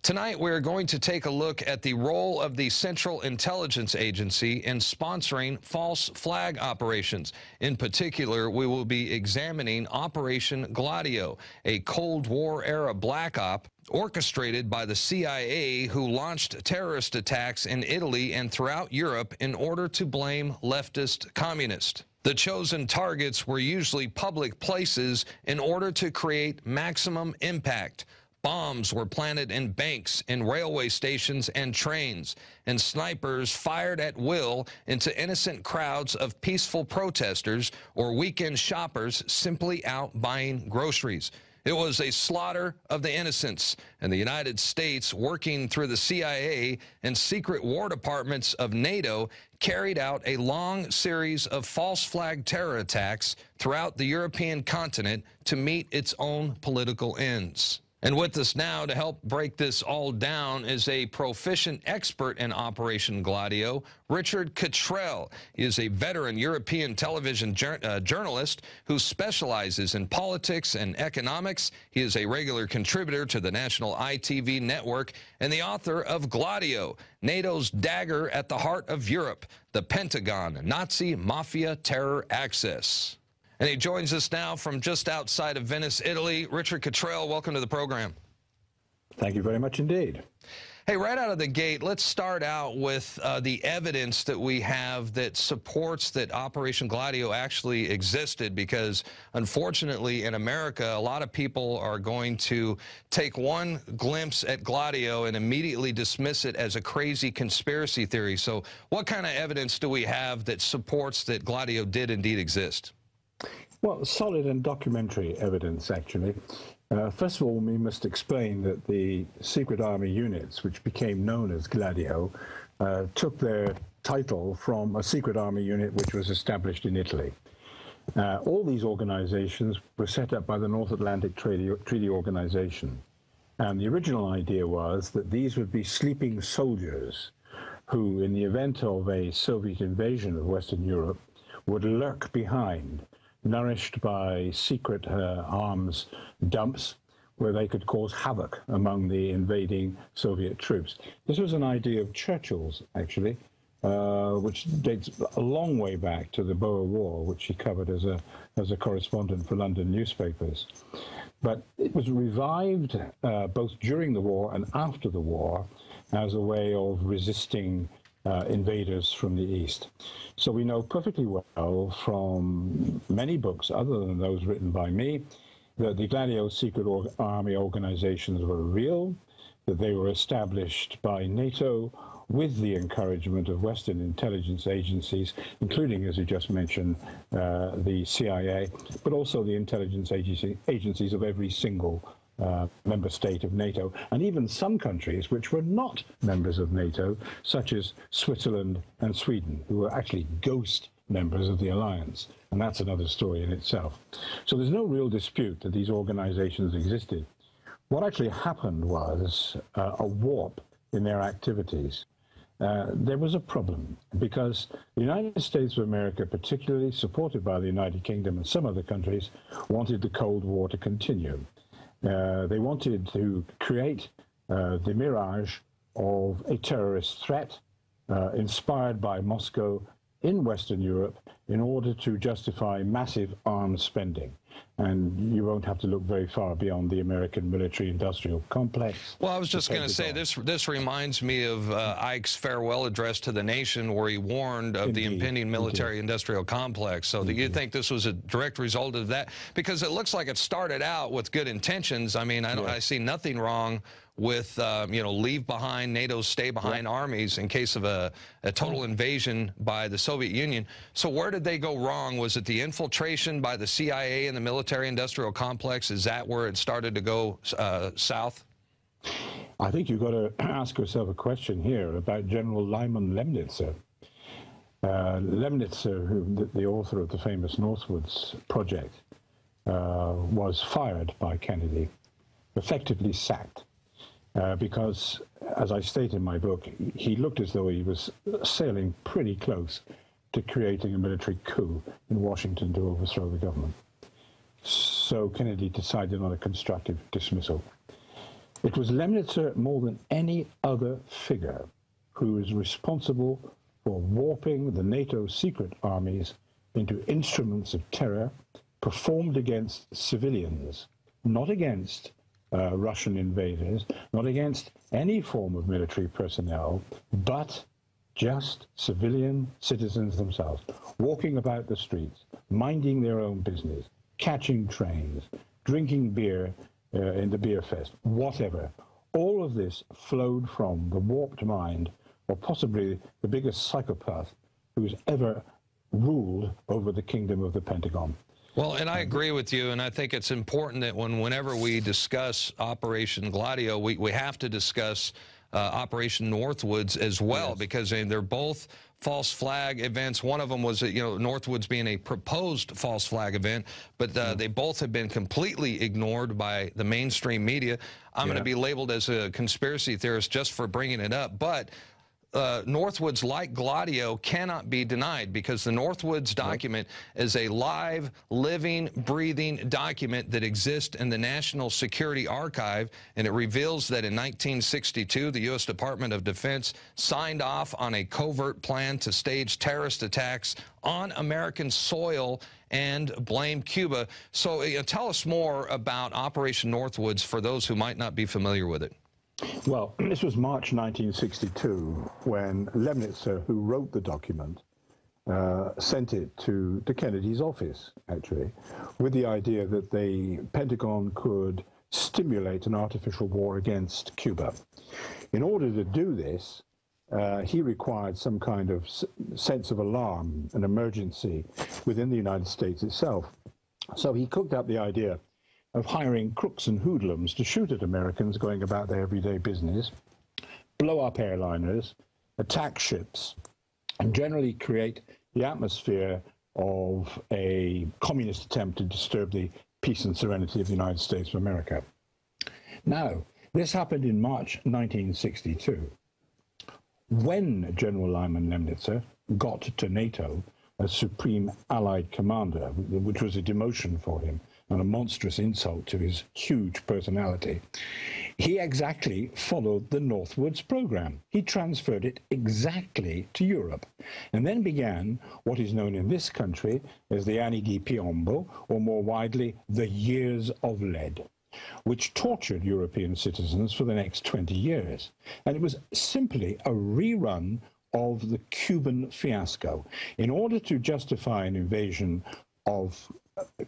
Tonight, we're going to take a look at the role of the Central Intelligence Agency in sponsoring false flag operations. In particular, we will be examining Operation Gladio, a Cold War-era black op orchestrated by the CIA, who launched terrorist attacks in Italy and throughout Europe in order to blame leftist communists. The chosen targets were usually public places in order to create maximum impact. Bombs were planted in banks, in railway stations and trains, and snipers fired at will into innocent crowds of peaceful protesters or weekend shoppers simply out buying groceries. It was a slaughter of the innocents, and the United States, working through the CIA and secret war departments of NATO, carried out a long series of false flag terror attacks throughout the European continent to meet its own political ends. And with us now to help break this all down is a proficient expert in Operation Gladio, Richard Cottrell. He is a veteran European television journalist who specializes in politics and economics. He is a regular contributor to the national ITV network and the author of Gladio, NATO's dagger at the heart of Europe, the Pentagon, Nazi Mafia Terror Axis. And he joins us now from just outside of Venice, Italy. Richard Cottrell, welcome to the program. Thank you very much indeed. Hey, right out of the gate, let's start out with the evidence that we have that supports that Operation Gladio actually existed, because unfortunately in America, a lot of people are going to take one glimpse at Gladio and immediately dismiss it as a crazy conspiracy theory. So what kind of evidence do we have that supports that Gladio did indeed exist? Well, solid and documentary evidence, actually. First of all, we must explain that the secret army units, which became known as Gladio, took their title from a secret army unit which was established in Italy. All these organizations were set up by the North Atlantic Treaty Organization. And the original idea was that these would be sleeping soldiers who, in the event of a Soviet invasion of Western Europe, would lurk behind, nourished by secret arms dumps where they could cause havoc among the invading Soviet troops. This was an idea of Churchill's, actually, which dates a long way back to the Boer War, which he covered as a correspondent for London newspapers. But it was revived both during the war and after the war as a way of resisting invaders from the East. So we know perfectly well from many books, other than those written by me, that the Gladio secret army organizations were real, that they were established by NATO with the encouragement of Western intelligence agencies, including, as you just mentioned, the CIA, but also the intelligence agencies of every single member state of NATO, and even some countries which were not members of NATO, such as Switzerland and Sweden, who were actually ghost members of the alliance. And that's another story in itself. So there's no real dispute that these organizations existed. What actually happened was a warp in their activities. There was a problem because the United States of America, particularly supported by the United Kingdom and some other countries, wanted the Cold War to continue. They wanted to create the mirage of a terrorist threat inspired by Moscow in Western Europe in order to justify massive arms spending. And you won't have to look very far beyond the American military-industrial complex. Well, I was just going to say, this reminds me of Ike's farewell address to the nation, where he warned of the impending military-industrial complex. So do you think this was a direct result of that? Because it looks like it started out with good intentions. I mean, I see nothing wrong with, you know, leave behind NATO's stay-behind armies in case of a total invasion by the Soviet Union. So where did they go wrong? Was it the infiltration by the CIA and the military-industrial complex? Is that where it started to go south? I think you've got to ask yourself a question here about General Lyman Lemnitzer. Lemnitzer, the author of the famous Northwoods Project, was fired by Kennedy, effectively sacked. Because, as I state in my book, he looked as though he was sailing pretty close to creating a military coup in Washington to overthrow the government. So Kennedy decided on a constructive dismissal. It was Lemnitzer more than any other figure who is responsible for warping the NATO secret armies into instruments of terror performed against civilians, not against Russian invaders, not against any form of military personnel, but just civilian citizens themselves, walking about the streets, minding their own business, catching trains, drinking beer in the beer fest, whatever. All of this flowed from the warped mind of possibly the biggest psychopath who's ever ruled over the kingdom of the Pentagon. Well, and I agree with you, and I think it's important that whenever we discuss Operation Gladio, we have to discuss Operation Northwoods as well, yes, because they're both false flag events. One of them was, Northwoods being a proposed false flag event, but they both have been completely ignored by the mainstream media. I'm going to be labeled as a conspiracy theorist just for bringing it up, but Northwoods, like Gladio, cannot be denied because the Northwoods document is a live, living, breathing document that exists in the National Security Archive, and it reveals that in 1962, the U.S. Department of Defense signed off on a covert plan to stage terrorist attacks on American soil and blame Cuba. So tell us more about Operation Northwoods for those who might not be familiar with it. Well, this was March 1962 when Lemnitzer, who wrote the document, sent it to Kennedy's office, actually, with the idea that the Pentagon could stimulate an artificial war against Cuba. In order to do this, he required some kind of sense of alarm, an emergency within the United States itself. So he cooked up the idea of hiring crooks and hoodlums to shoot at Americans going about their everyday business, blow up airliners, attack ships, and generally create the atmosphere of a communist attempt to disturb the peace and serenity of the United States of America. Now, this happened in March 1962. When General Lyman Lemnitzer got to NATO as Supreme Allied Commander, which was a demotion for him, and a monstrous insult to his huge personality, he exactly followed the Northwoods program. He transferred it exactly to Europe, and then began what is known in this country as the Anni di Piombo, or more widely, the Years of Lead, which tortured European citizens for the next 20 years. And it was simply a rerun of the Cuban fiasco. In order to justify an invasion of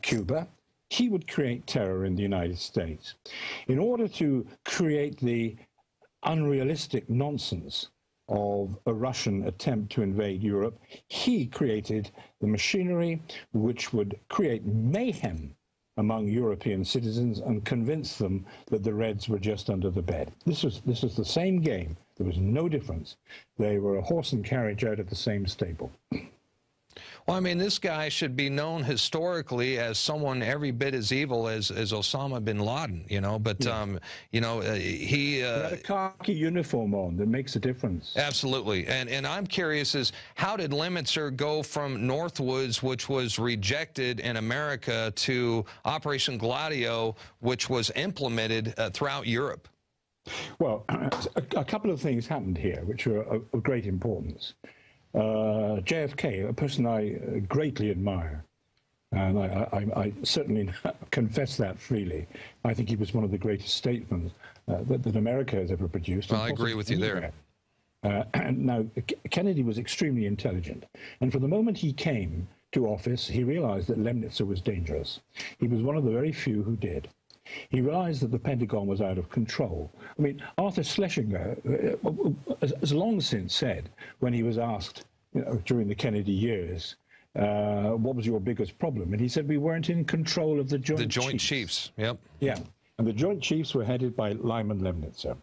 Cuba, he would create terror in the United States. In order to create the unrealistic nonsense of a Russian attempt to invade Europe, he created the machinery which would create mayhem among European citizens and convince them that the Reds were just under the bed. This was the same game. There was no difference. They were a horse and carriage out of the same stable. Well, I mean, this guy should be known historically as someone every bit as evil as Osama bin Laden, but, he had a khaki uniform on that makes a difference. Absolutely. And I'm curious is how did Lemnitzer go from Northwoods, which was rejected in America, to Operation Gladio, which was implemented throughout Europe? Well, a couple of things happened here, which are of great importance. JFK, a person I greatly admire, and I certainly confess that freely. I think he was one of the greatest statesmen that America has ever produced. Well, I agree with you there. Now, Kennedy was extremely intelligent, and from the moment he came to office, he realized that Lemnitzer was dangerous. He was one of the very few who did. He realized that the Pentagon was out of control. I mean, Arthur Schlesinger has long since said, when he was asked, during the Kennedy years, what was your biggest problem? And he said, we weren't in control of the Joint Chiefs. Yep. Yeah, and the Joint Chiefs were headed by Lyman Lemnitzer.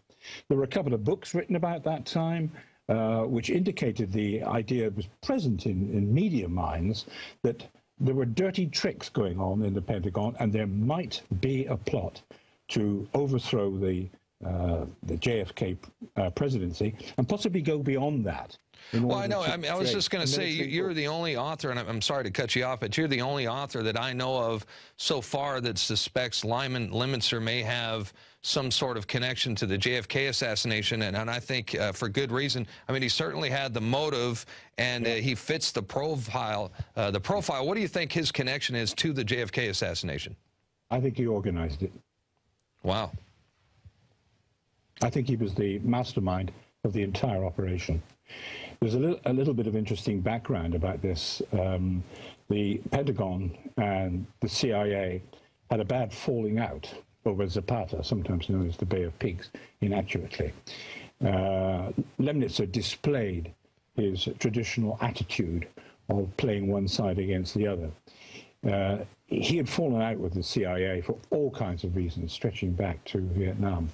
There were a couple of books written about that time, which indicated the idea was present in media minds that there were dirty tricks going on in the Pentagon, and there might be a plot to overthrow the the JFK presidency, and possibly go beyond that. Well, I know. I mean, I was just going to say, you're the only author, and I'm sorry to cut you off, but you're the only author that I know of so far that suspects Lyman Lemnitzer may have some sort of connection to the JFK assassination, and I think for good reason. I mean, he certainly had the motive, and he fits the profile. What do you think his connection is to the JFK assassination? I think he organized it. Wow. I think he was the mastermind of the entire operation. There's a little bit of interesting background about this. The Pentagon and the CIA had a bad falling out over Zapata, sometimes known as the Bay of Pigs, inaccurately. Lemnitzer displayed his traditional attitude of playing one side against the other. He had fallen out with the CIA for all kinds of reasons, stretching back to Vietnam,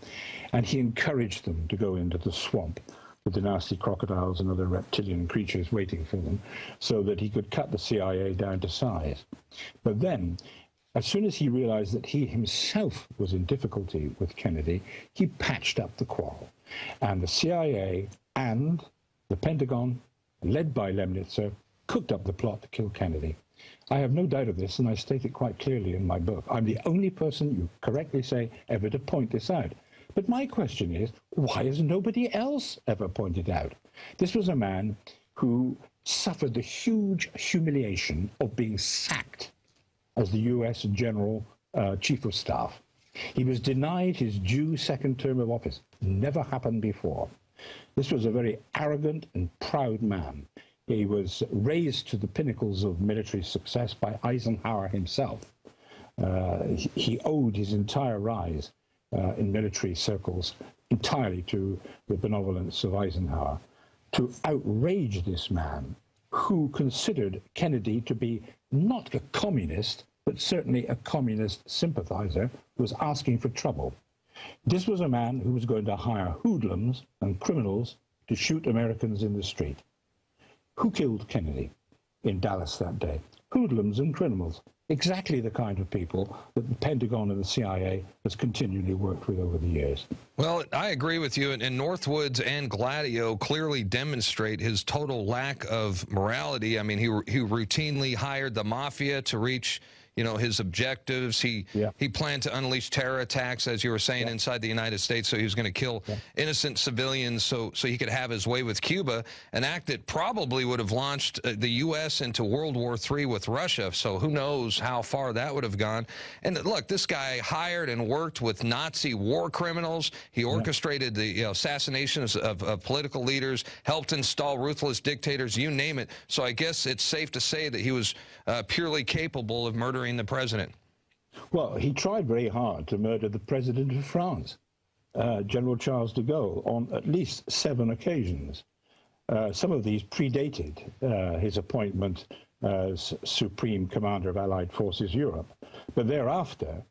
and he encouraged them to go into the swamp with the nasty crocodiles and other reptilian creatures waiting for them, so that he could cut the CIA down to size. But then, as soon as he realized that he himself was in difficulty with Kennedy, he patched up the quarrel. And the CIA and the Pentagon, led by Lemnitzer, cooked up the plot to kill Kennedy. I have no doubt of this, and I state it quite clearly in my book. I'm the only person, you correctly say, ever to point this out. But my question is, why has nobody else ever pointed out? This was a man who suffered the huge humiliation of being sacked as the U.S. General Chief of Staff. He was denied his due second term of office. Never happened before. This was a very arrogant and proud man. He was raised to the pinnacles of military success by Eisenhower himself. He owed his entire rise in military circles entirely to the benevolence of Eisenhower. To outrage this man, who considered Kennedy to be not a communist, but certainly a communist sympathizer, was asking for trouble. This was a man who was going to hire hoodlums and criminals to shoot Americans in the street. Who killed Kennedy in Dallas that day? Hoodlums and criminals. Exactly the kind of people that the Pentagon and the CIA has continually worked with over the years. Well, I agree with you, and Northwoods and Gladio clearly demonstrate his total lack of morality. I mean, he routinely hired the mafia to reach, you know, his objectives. He planned to unleash terror attacks, as you were saying, inside the United States. So he was going to kill innocent civilians so he could have his way with Cuba, an act that probably would have launched the U.S. into World War III with Russia. So who knows how far that would have gone. And look, this guy hired and worked with Nazi war criminals. He orchestrated the assassinations of political leaders, helped install ruthless dictators, you name it. So I guess it's safe to say that he was purely capable of murdering the president. Well, he tried very hard to murder the president of France, General Charles de Gaulle, on at least 7 occasions. Some of these predated his appointment as Supreme Commander of Allied Forces Europe. But thereafter,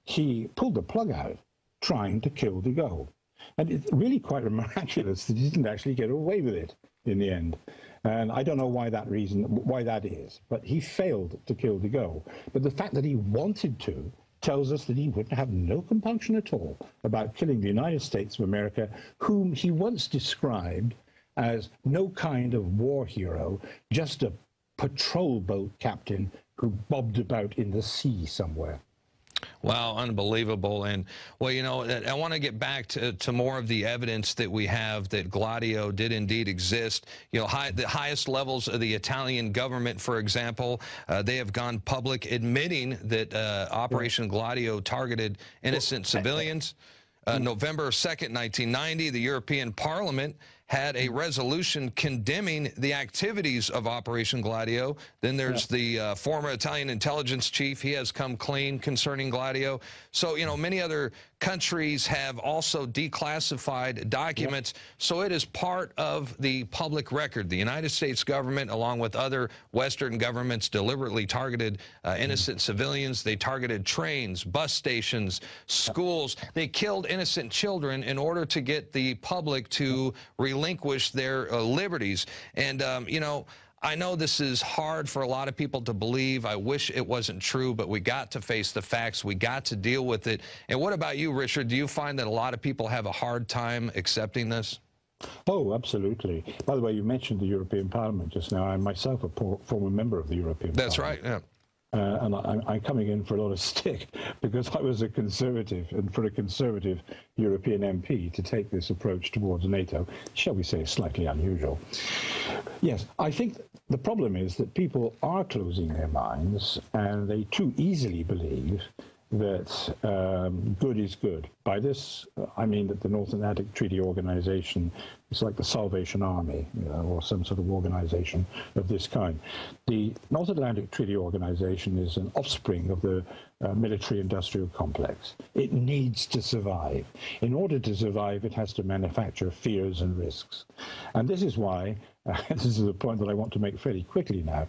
he pulled the plug out trying to kill de Gaulle. And it's really quite miraculous that he didn't actually get away with it in the end. And I don't know why that is, but he failed to kill de Gaulle. But the fact that he wanted to tells us that he would have no compunction at all about killing the United States of America, whom he once described as no kind of war hero, just a patrol boat captain who bobbed about in the sea somewhere. Wow, unbelievable. And, well, you know, I want to get back to more of the evidence that we have that Gladio did indeed exist. You know, the highest levels of the Italian government, for example, they have gone public admitting that Operation Gladio targeted innocent civilians. November 2nd, 1990, the European Parliament had a resolution condemning the activities of Operation Gladio. Then there's the former Italian intelligence chief. He has come clean concerning Gladio. So, you know, many other countries have also declassified documents. So it is part of the public record. The United States government, along with other Western governments, deliberately targeted innocent civilians. They targeted trains, bus stations, schools. They killed innocent children in order to get the public to relinquish their liberties. And, you know, I know this is hard for a lot of people to believe. I wish it wasn't true, but we got to face the facts. We got to deal with it. And what about you, Richard? Do you find that a lot of people have a hard time accepting this? Oh, absolutely. By the way, you mentioned the European Parliament just now. I'm myself a former member of the European Parliament. That's right, yeah. And I'm coming in for a lot of stick because I was a conservative, and for a conservative European MP to take this approach towards NATO, shall we say, slightly unusual. Yes, I think the problem is that people are closing their minds and they too easily believe that good is good. By this, I mean that the North Atlantic Treaty Organization is like the Salvation Army, or some sort of organization of this kind. The North Atlantic Treaty Organization is an offspring of the military-industrial complex. It needs to survive. In order to survive, it has to manufacture fears and risks. And this is why, this is the point that I want to make fairly quickly now,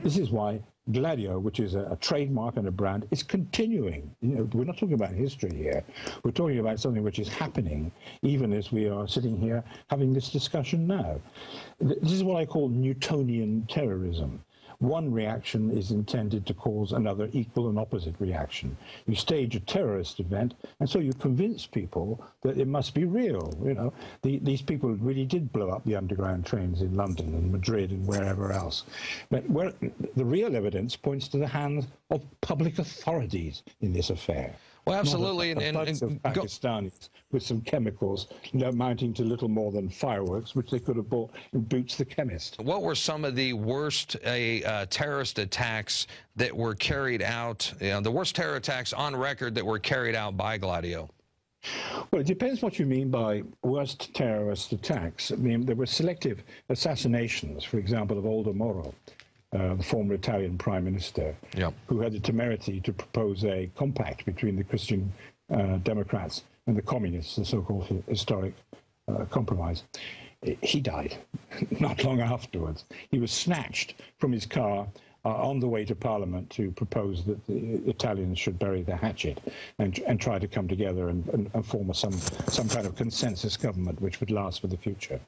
this is why Gladio, which is a trademark and a brand, is continuing. We're not talking about history here. We're talking about something which is happening, even as we are sitting here having this discussion now. This is what I call Newtonian terrorism. One reaction is intended to cause another equal and opposite reaction. You stage a terrorist event, and so you convince people that it must be real. These people really did blow up the underground trains in London and Madrid and wherever else. But the real evidence points to the hands of public authorities in this affair. Well, absolutely. And Pakistanis with some chemicals amounting to little more than fireworks, which they could have bought in Boots the chemist. What were some of the worst terrorist attacks that were carried out, the worst terror attacks on record that were carried out by Gladio? Well, it depends what you mean by worst terrorist attacks. I mean, there were selective assassinations, for example, of Aldo Moro, the former Italian prime minister, who had the temerity to propose a compact between the Christian Democrats and the communists, the so-called historic compromise. He died not long afterwards. He was snatched from his car on the way to Parliament to propose that the Italians should bury the hatchet and try to come together and form some kind of consensus government which would last for the future.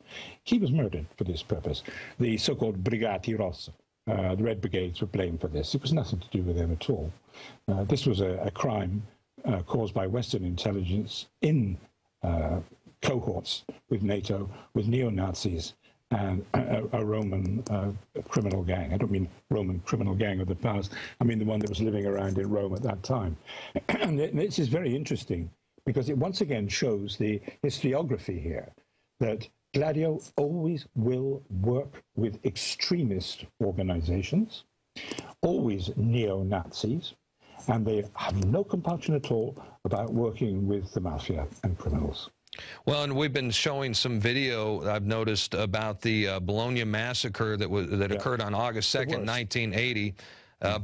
He was murdered for this purpose. The so-called Brigati Rosse, the Red Brigades, were blamed for this. It was nothing to do with them at all. This was a crime caused by Western intelligence in cohorts with NATO, with neo-Nazis, and a Roman criminal gang. I don't mean Roman criminal gang of the past. I mean the one that was living around in Rome at that time. And this is very interesting because it once again shows the historiography here that Gladio always will work with extremist organizations, always neo-Nazis, and they have no compunction at all about working with the mafia and criminals. Well, and we've been showing some video, I've noticed, about the Bologna massacre that occurred on August 2nd, 1980.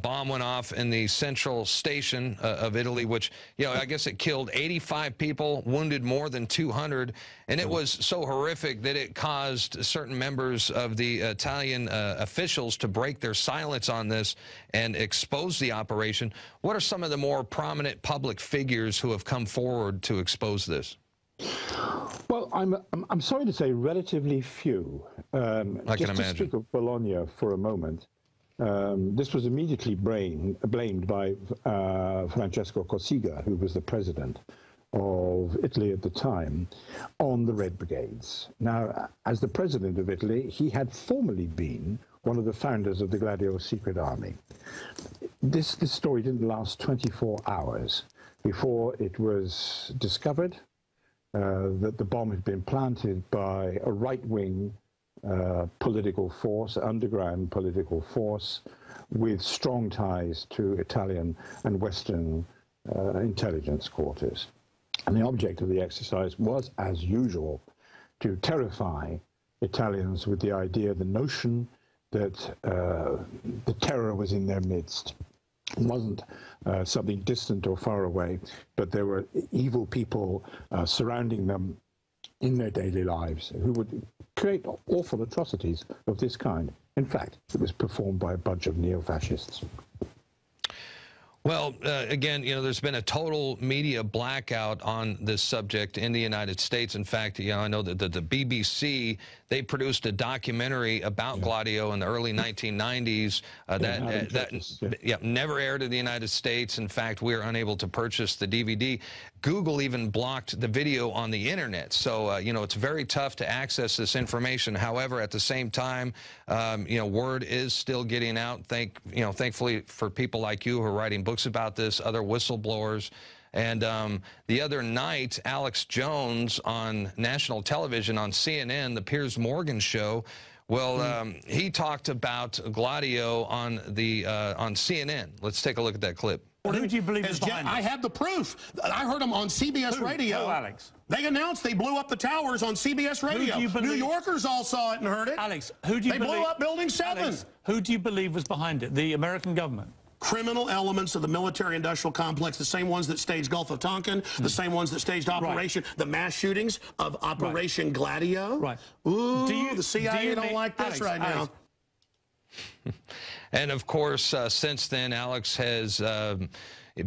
Bomb went off in the central station of Italy, which, I guess it killed 85 people, wounded more than 200, and it was so horrific that it caused certain members of the Italian officials to break their silence on this and expose the operation. What are some of the more prominent public figures who have come forward to expose this? Well, I'm sorry to say relatively few. I can imagine. To speak of Bologna for a moment, this was immediately blamed by Francesco Cossiga, who was the president of Italy at the time, on the Red Brigades. Now, as the president of Italy, he had formerly been one of the founders of the Gladio secret army. This story didn't last 24 hours before it was discovered that the bomb had been planted by a right-wing political force, underground political force, with strong ties to Italian and Western intelligence quarters. And the object of the exercise was, as usual, to terrify Italians with the idea, the notion that the terror was in their midst. It wasn't something distant or far away, but there were evil people surrounding them in their daily lives who would create awful atrocities of this kind. In fact, it was performed by a bunch of neo-fascists. Well, again, you know, there's been a total media blackout on this subject in the United States. In fact, you know, I know that the BBC, they produced a documentary about Gladio in the early 1990s that never aired in the United States. In fact, we are unable to purchase the DVD. Google even blocked the video on the internet. So, you know, it's very tough to access this information. However, at the same time, you know, word is still getting out. Thankfully for people like you who are writing books about this, other whistleblowers. And the other night, Alex Jones on national television on CNN, the Piers Morgan show, well, he talked about Gladio on CNN. Let's take a look at that clip. Who do you believe is behind this? I have the proof. I heard them on CBS Radio. Who, Alex? They announced they blew up the towers on CBS Radio. Who do you believe? New Yorkers all saw it and heard it. Alex, who do you believe? They blew up Building 7. Alex, who do you believe was behind it? The American government? Criminal elements of the military-industrial complex, the same ones that staged Gulf of Tonkin, the same ones that staged the mass shootings of Operation Gladio. Right. Ooh, the CIA don't like this now. And of course, since then, Alex has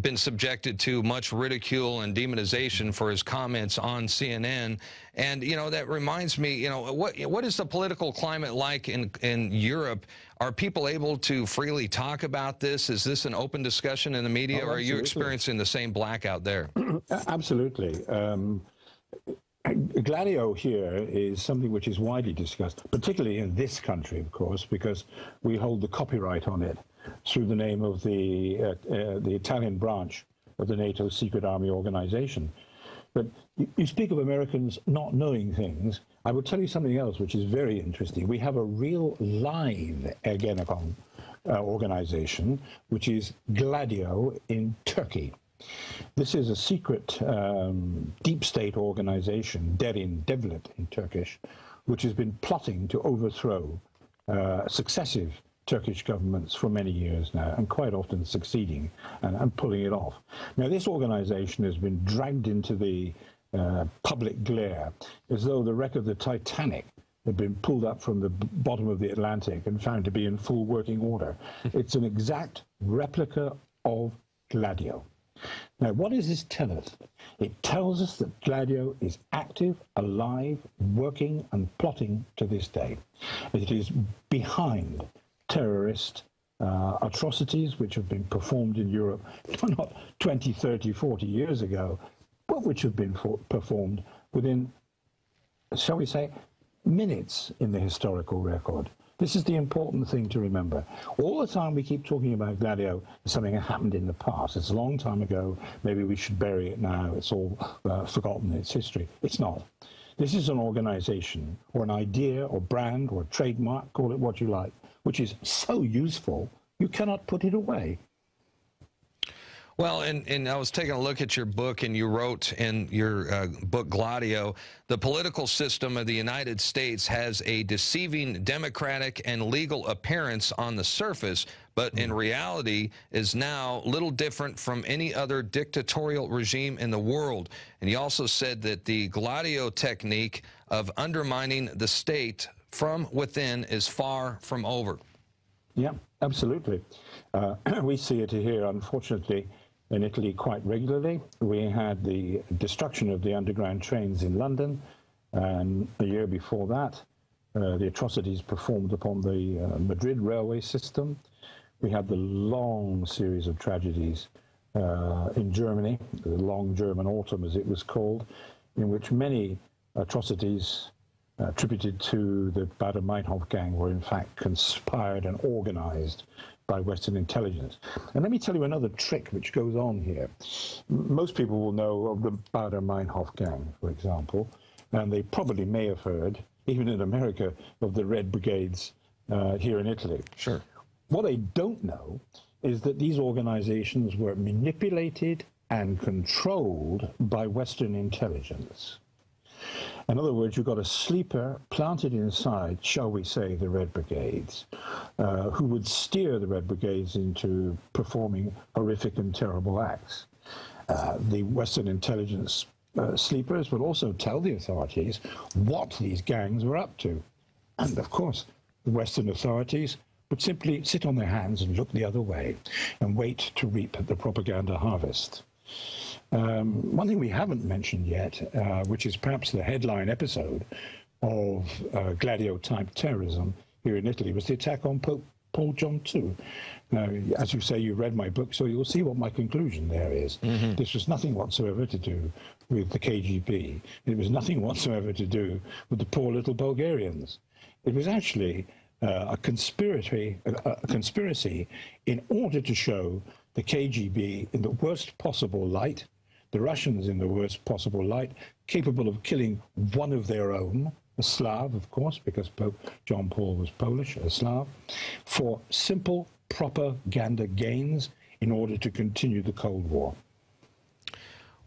been subjected to much ridicule and demonization for his comments on CNN. And, you know, that reminds me, you know, what is the political climate like in Europe? Are people able to freely talk about this? Is this an open discussion in the media, or are you experiencing the same blackout there? Absolutely. Gladio here is something which is widely discussed, particularly in this country, of course, because we hold the copyright on it through the name of the Italian branch of the NATO secret army organization. But you speak of Americans not knowing things. I will tell you something else which is very interesting. We have a real live Ergenekon organization, which is Gladio in Turkey. This is a secret deep state organization, Derin Devlet in Turkish, which has been plotting to overthrow successive Turkish governments for many years now, and quite often succeeding and pulling it off. Now, this organization has been dragged into the public glare as though the wreck of the Titanic had been pulled up from the bottom of the Atlantic and found to be in full working order. It's an exact replica of Gladio. Now, what does this tell us? It tells us that Gladio is active, alive, working and plotting to this day. It is behind terrorist atrocities which have been performed in Europe, not 20, 30, 40 years ago, but which have been performed within, shall we say, minutes in the historical record. This is the important thing to remember. All the time we keep talking about Gladio as something that happened in the past. It's a long time ago. Maybe we should bury it now. It's all forgotten. It's history. It's not. This is an organization or an idea or brand or trademark, call it what you like, which is so useful you cannot put it away. Well, and I was taking a look at your book, and you wrote in your book, Gladio, the political system of the United States has a deceiving democratic and legal appearance on the surface, but in reality is now little different from any other dictatorial regime in the world. And you also said that the Gladio technique of undermining the state from within is far from over. Yeah, absolutely. We see it here, unfortunately, in Italy quite regularly. We had the destruction of the underground trains in London, and a year before that, the atrocities performed upon the Madrid railway system. We had the long series of tragedies in Germany, the long German autumn as it was called, in which many atrocities attributed to the Baader-Meinhof gang were in fact conspired and organized by Western intelligence. And let me tell you another trick which goes on here. Most people will know of the Baader-Meinhof gang, for example, and they probably may have heard, even in America, of the Red Brigades here in Italy. Sure. What they don't know is that these organizations were manipulated and controlled by Western intelligence. In other words, you've got a sleeper planted inside, shall we say, the Red Brigades, who would steer the Red Brigades into performing horrific and terrible acts. The Western intelligence sleepers would also tell the authorities what these gangs were up to. And, of course, the Western authorities would simply sit on their hands and look the other way and wait to reap the propaganda harvest. One thing we haven't mentioned yet, which is perhaps the headline episode of Gladio-type terrorism here in Italy, was the attack on Pope Paul John II. Now, as you say, you read my book, so you'll see what my conclusion there is. This was nothing whatsoever to do with the KGB. It was nothing whatsoever to do with the poor little Bulgarians. It was actually a conspiracy in order to show the KGB in the worst possible light, the Russians in the worst possible light, capable of killing one of their own, a Slav, of course, because Pope John Paul was Polish, a Slav, for simple propaganda gains in order to continue the Cold War.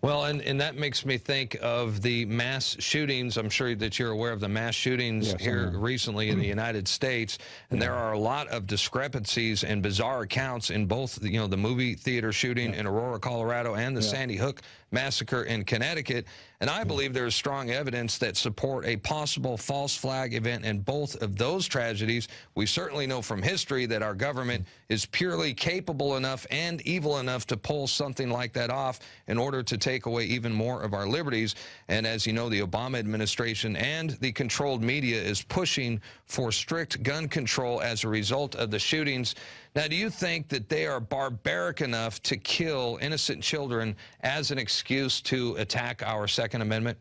Well, and that makes me think of the mass shootings. I'm sure that you're aware of the mass shootings here recently in the United States, and there are a lot of discrepancies and bizarre accounts in both, the movie theater shooting in Aurora, Colorado, and the Sandy Hook massacre in Connecticut. And I believe there is strong evidence that support a possible false flag event in both of those tragedies. We certainly know from history that our government is purely capable enough and evil enough to pull something like that off in order to take away even more of our liberties. And as you know, the Obama administration and the controlled media is pushing for strict gun control as a result of the shootings. Now, do you think that they are barbaric enough to kill innocent children as an excuse to attack our Second Amendment?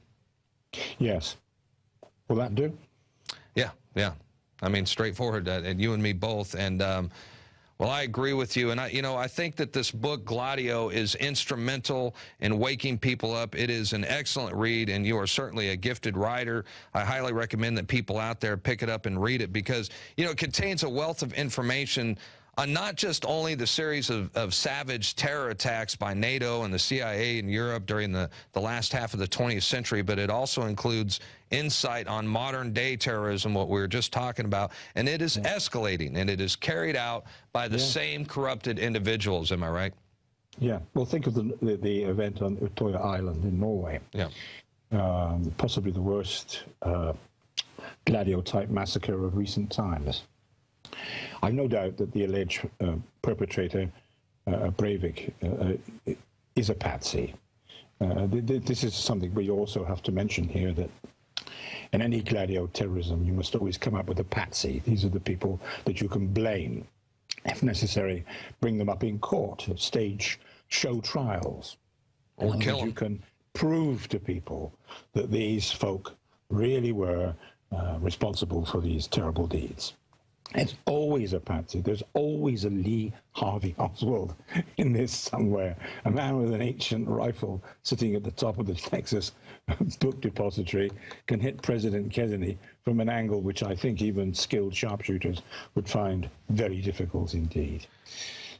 Yes. Will that do? Yeah. I mean, straightforward, and you and me both. And, well, I agree with you. And, I think that this book, Gladio, is instrumental in waking people up. It is an excellent read, and you are certainly a gifted writer. I highly recommend that people out there pick it up and read it because, it contains a wealth of information on not just only the series of savage terror attacks by NATO and the CIA in Europe during the last half of the 20th century, but it also includes insight on modern-day terrorism, what we were just talking about, and it is escalating, and it is carried out by the same corrupted individuals. Am I right? Yeah. Well, think of the event on Utøya Island in Norway. Yeah. Possibly the worst Gladio-type massacre of recent times. I've no doubt that the alleged perpetrator, Breivik, is a patsy. This is something we also have to mention here, that in any Gladio terrorism, you must always come up with a patsy. These are the people that you can blame. If necessary, bring them up in court, stage show trials. Or kill them. You can prove to people that these folk really were responsible for these terrible deeds. It's always a patsy. There's always a Lee Harvey Oswald in this somewhere. A man with an ancient rifle sitting at the top of the Texas book depository can hit President Kennedy from an angle which I think even skilled sharpshooters would find very difficult indeed.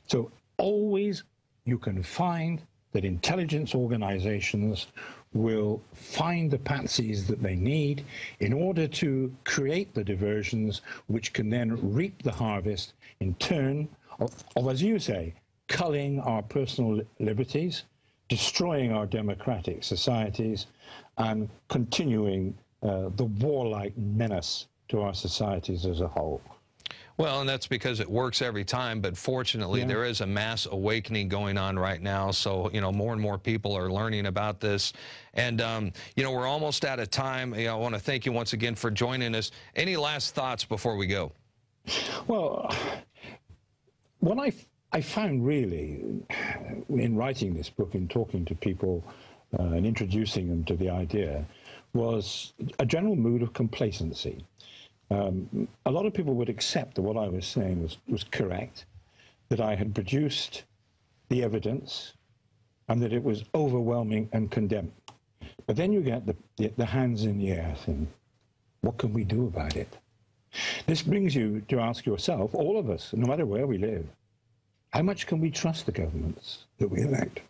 So always you can find that intelligence organizations will find the patsies that they need in order to create the diversions which can then reap the harvest in turn of, as you say, culling our personal liberties, destroying our democratic societies, and continuing the warlike menace to our societies as a whole. Well, and that's because it works every time, but fortunately there is a mass awakening going on right now, so, more and more people are learning about this. And, we're almost out of time. I want to thank you once again for joining us. Any last thoughts before we go? Well, what I found really in writing this book and talking to people and introducing them to the idea was a general mood of complacency. A lot of people would accept that what I was saying was correct, that I had produced the evidence and that it was overwhelming and condemned. But then you get the hands in the air thing. What can we do about it? This brings you to ask yourself, all of us, no matter where we live, how much can we trust the governments that we elect?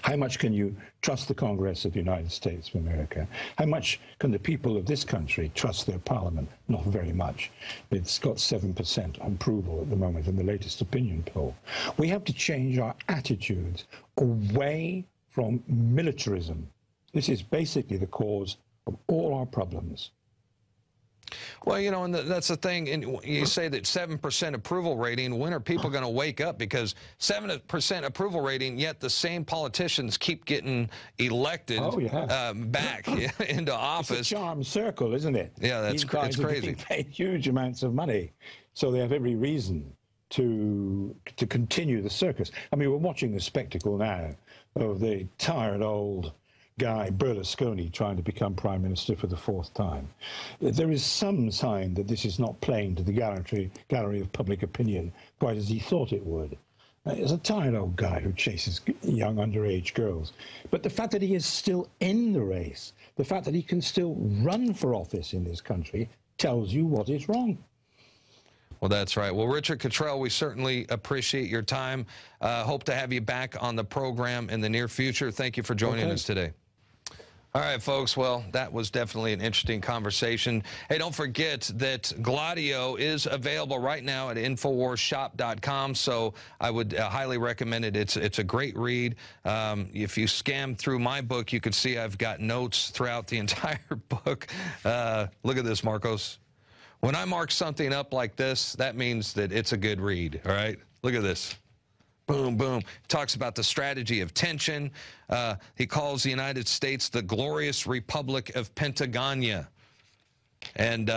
How much can you trust the Congress of the United States of America? How much can the people of this country trust their parliament? Not very much. It's got 7% approval at the moment in the latest opinion poll. We have to change our attitudes away from militarism. This is basically the cause of all our problems. Well, you know, and that's the thing. And you say that 7% approval rating. When are people going to wake up? Because 7% approval rating, yet the same politicians keep getting elected back into office. It's a charm circle, isn't it? Yeah, that's crazy. They're being paid huge amounts of money, so they have every reason to continue the circus. I mean, we're watching the spectacle now of the tired old guy Berlusconi trying to become prime minister for the 4th time. There is some sign that this is not playing to the gallery of public opinion quite as he thought it would. He's a tired old guy who chases young underage girls. But the fact that he is still in the race, the fact that he can still run for office in this country, tells you what is wrong. Well, that's right. Well, Richard Cottrell, we certainly appreciate your time. Hope to have you back on the program in the near future. Thank you for joining us today. All right, folks. Well, that was definitely an interesting conversation. Hey, don't forget that Gladio is available right now at InfoWarsShop.com, so I would highly recommend it. It's a great read. If you scan through my book, you can see I've got notes throughout the entire book. Look at this, Marcos. When I mark something up like this, that means that it's a good read, all right? Look at this. Boom, boom. Talks about the strategy of tension. He calls the United States the glorious Republic of Pentagonia. And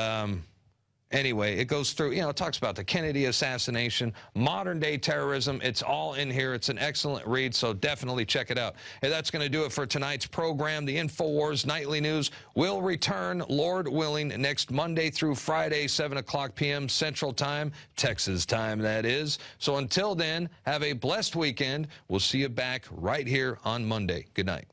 anyway, it goes through, you know, it talks about the Kennedy assassination, modern-day terrorism. It's all in here. It's an excellent read, so definitely check it out. And that's going to do it for tonight's program. The InfoWars Nightly News will return, Lord willing, next Monday through Friday, 7 o'clock p.m. Central Time, Texas time, that is. So until then, have a blessed weekend. We'll see you back right here on Monday. Good night.